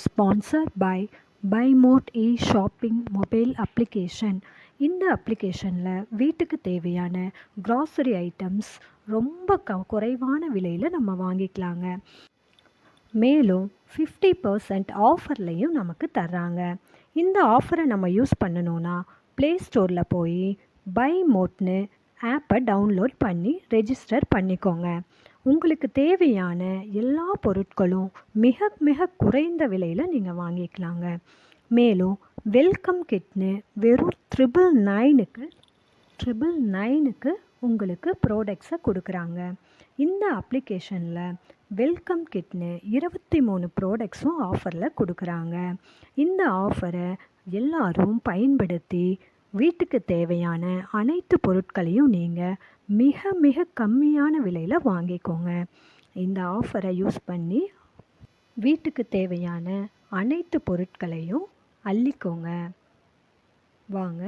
Sponsored by பைமோட் shopping mobile application. இந்த அப்ளிகேஷனில் வீட்டுக்கு தேவையான க்ராசரி ஐட்டம்ஸ் ரொம்ப குறைவான விலையில் நம்ம வாங்கிக்கலாங்க. மேலும் 50% ஆஃபர்லையும் நமக்கு தர்றாங்க. இந்த ஆஃபரை நம்ம யூஸ் பண்ணணுன்னா ப்ளே ஸ்டோரில் போய் பைமோட்னு ஆப்பை டவுன்லோட் பண்ணி ரெஜிஸ்டர் பண்ணிக்கோங்க. உங்களுக்கு தேவையான எல்லா பொருட்களும் மிக மிக குறைந்த விலையில் நீங்கள் வாங்கிக்கலாங்க. மேலும் வெல்கம் கிட்னு வெறும் 999க்கு உங்களுக்கு ப்ராடக்ட்ஸை கொடுக்குறாங்க. இந்த அப்ளிகேஷனில் வெல்கம் கிட்னு 23 ப்ராடக்ட்ஸும் ஆஃபரில் கொடுக்குறாங்க. இந்த ஆஃபரை எல்லாரும் பயன்படுத்தி வீட்டுக்கு தேவையான அனைத்து பொருட்களையும் நீங்கள் மிக மிக கம்மியான விலையில் வாங்கிக்கோங்க. இந்த ஆஃபரை யூஸ் பண்ணி வீட்டுக்கு தேவையான அனைத்து பொருட்களையும் அள்ளிக்கோங்க. வாங்க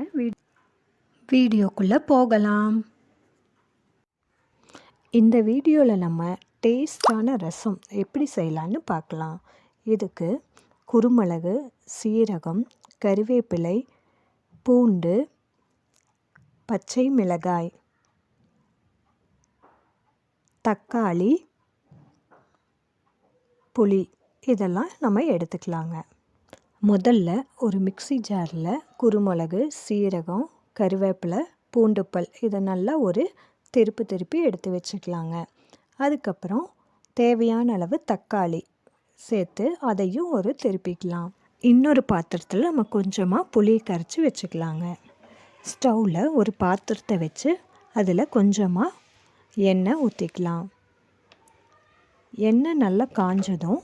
வீடியோக்குள்ளே போகலாம். இந்த வீடியோவில் நம்ம டேஸ்டான ரசம் எப்படி செய்யலான்னு பார்க்கலாம். இதுக்கு குருமிளகு, சீரகம், கறிவேப்பிலை, பூண்டு, பச்சை மிளகாய், தக்காளி, புளி இதெல்லாம் நம்ம எடுத்துக்கலாங்க. முதல்ல ஒரு மிக்ஸி ஜாரில் குருமிளகு, சீரகம், கறிவேப்பிலை, பூண்டுப்பல் இதை நல்லா ஒரு திருப்பி எடுத்து வச்சுக்கலாங்க. அதுக்கப்புறம் தேவையான அளவு தக்காளி சேர்த்து அதையும் ஒரு திருப்பிக்கலாம். இன்னொரு பாத்திரத்தில் நம்ம கொஞ்சமாக புளி கரைச்சி வச்சுக்கலாங்க. ஸ்டவ்வில் ஒரு பாத்திரத்தை வச்சு அதில் கொஞ்சமாக எண்ணெய் ஊற்றிக்கலாம். எண்ணெய் நல்லா காஞ்சதும்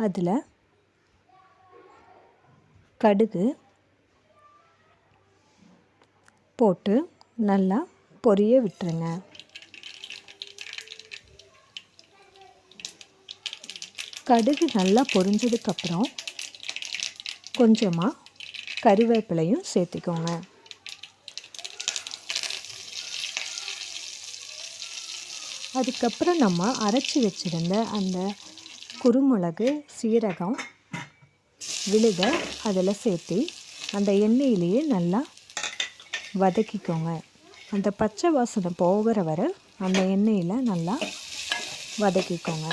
அதில் கடுகு போட்டு நல்லா பொரிய விட்டுருங்க. கடுகு நல்லா பொரிஞ்சதுக்கப்புறம் கொஞ்சமாக கறிவேப்பிலையும் சேர்த்திக்கோங்க. அதுக்கப்புறம் நம்ம அரைச்சி வச்சுருந்த அந்த குருமிளகு, சீரகம், விழுதை அதில் சேர்த்து அந்த எண்ணெயிலேயே நல்லா வதக்கிக்கோங்க. அந்த பச்சை வாசனை போகிற வரை அந்த எண்ணெயில் நல்லா வதக்கிக்கோங்க.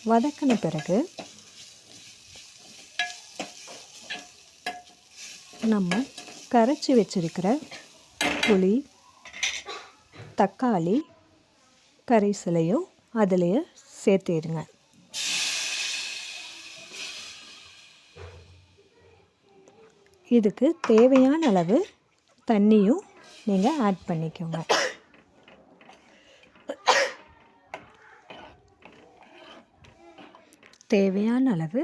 வதக்கின பிறகு நம்ம கரைச்சி வச்சிருக்கிற புளி, தக்காளி கரைசலையும் அதிலேயே சேர்த்திடுங்க. இதுக்கு தேவையான அளவு தண்ணியும் நீங்கள் ஆட் பண்ணிக்கோங்க. தேவையான அளவு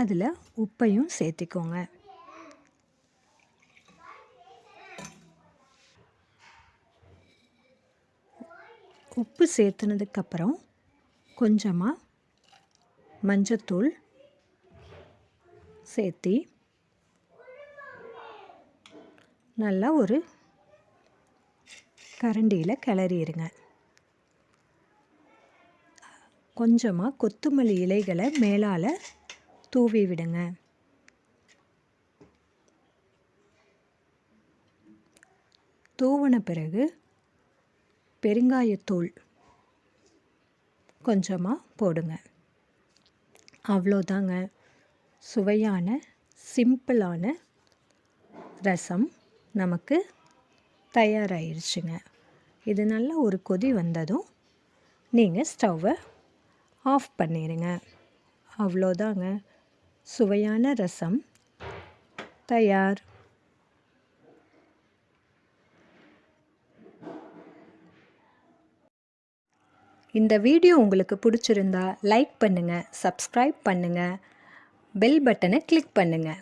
அதில் உப்பையும் சேர்த்திக்கோங்க. உப்பு சேர்த்துனதுக்கப்புறம் கொஞ்சமாக மஞ்சத்தூள் சேர்த்தி நல்லா ஒரு கரண்டியில் கிளறிடுங்க. கொஞ்சமாக கொத்தமல்லி இலைகளை மேலால் தூவி விடுங்க. தூவின பிறகு பெருங்காயத்தூள் கொஞ்சமாக போடுங்க. அவ்வளோதாங்க, சுவையான சிம்பிளான ரசம் நமக்கு தயாராகிடுச்சுங்க. இது நல்லா ஒரு கொதி வந்ததும் நீங்கள் ஸ்டவ்வை ஆஃப் பண்ணிடுங்க. அவ்வளோதாங்க, சுவையான ரசம் தயார். இந்த வீடியோ உங்களுக்கு பிடிச்சிருந்தா லைக் பண்ணுங்கள், சப்ஸ்கிரைப் பண்ணுங்கள், பெல் பட்டனை கிளிக் பண்ணுங்கள்.